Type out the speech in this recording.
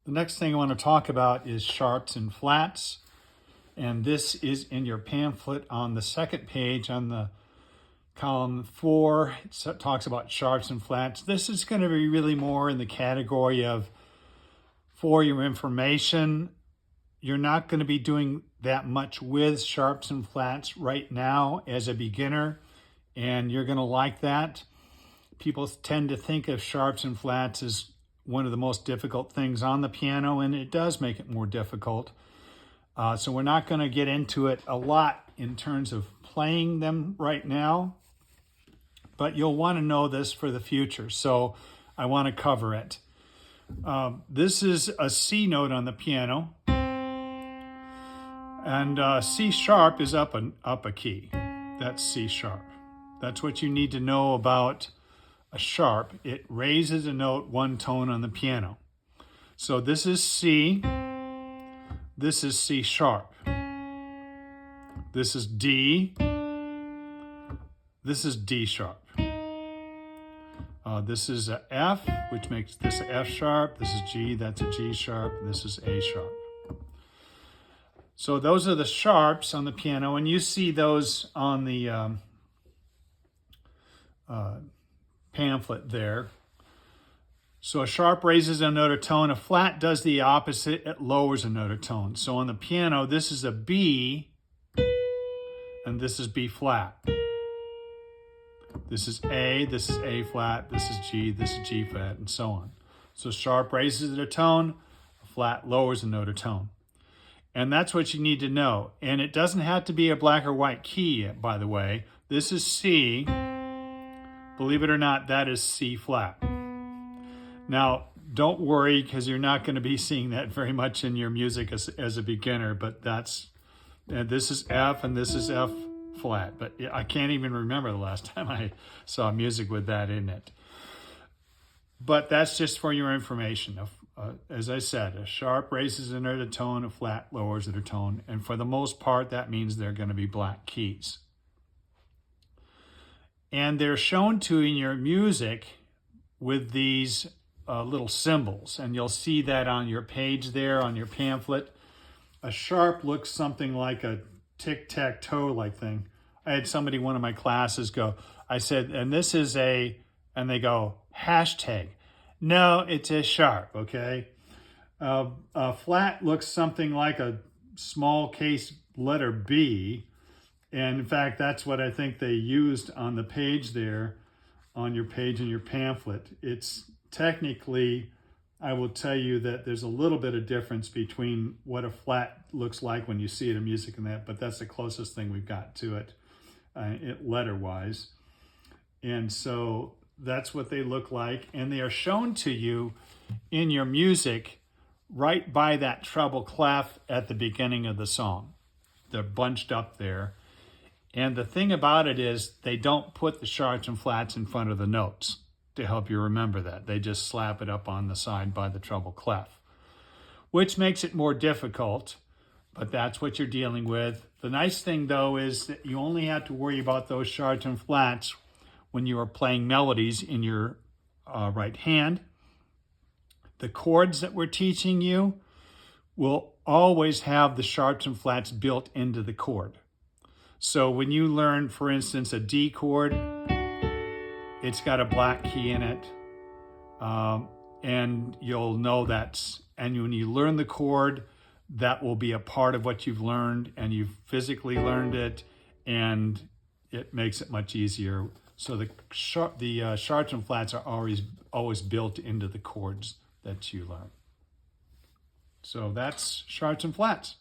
The next thing I want to talk about is sharps and flats. And this is in your pamphlet on the second page on the column 4. It talks about sharps and flats. This is going to be really more in the category of for your information. You're not going to be doing that much with sharps and flats right now as a beginner, and you're going to like that. People tend to think of sharps and flats as one of the most difficult things on the piano, and it does make it more difficult. So we're not going to get into it a lot in terms of playing them right now, but you'll want to know this for the future, so I want to cover it. This is a C note on the piano, and C sharp is up a key. That's C sharp. That's what you need to know about a sharp. It raises a note one tone on the piano. So this is C. This is C sharp. This is D. This is D sharp. This is a F, which makes this a F sharp. This is G, that's a G sharp. This is A sharp. So those are the sharps on the piano, and you see those on the pamphlet there. So a sharp raises a note or tone. A flat does the opposite. It lowers a note or tone. So on the piano, this is a B, and this is B flat. This is A, this is A flat, this is G, this is G flat, and so on. So sharp raises a tone, a flat lowers a note or tone. And that's what you need to know. And it doesn't have to be a black or white key, by the way. This is C. Believe it or not, that is C flat. Now, don't worry, because you're not going to be seeing that very much in your music as a beginner, but this is F and this is F flat. But I can't even remember the last time I saw music with that in it. But that's just for your information. As I said, a sharp raises a note or tone, a flat lowers it or tone, and for the most part, that means they're going to be black keys. And they're shown to in your music with these little symbols, and you'll see that on your page there, on your pamphlet. A sharp looks something like a tic-tac-toe like thing. I had somebody, one of my classes, I said, and this is and they go, hashtag. No, it's a sharp, okay? A flat looks something like a small case letter B, and in fact, that's what I think they used on the page there, on your page in your pamphlet. It's technically, I will tell you that there's a little bit of difference between what a flat looks like when you see it in music and that, but that's the closest thing we've got to it, letter-wise. And so that's what they look like, and they are shown to you in your music right by that treble clef at the beginning of the song. They're bunched up there. And the thing about it is they don't put the sharps and flats in front of the notes to help you remember that. They just slap it up on the side by the treble clef, which makes it more difficult, but that's what you're dealing with. The nice thing, though, is that you only have to worry about those sharps and flats when you are playing melodies in your right hand. The chords that we're teaching you will always have the sharps and flats built into the chord. So when you learn, for instance, a D chord, it's got a black key in it, and you'll know and when you learn the chord, that will be a part of what you've learned, and you've physically learned it, and it makes it much easier. So the sharps and flats are always built into the chords that you learn. So that's sharps and flats.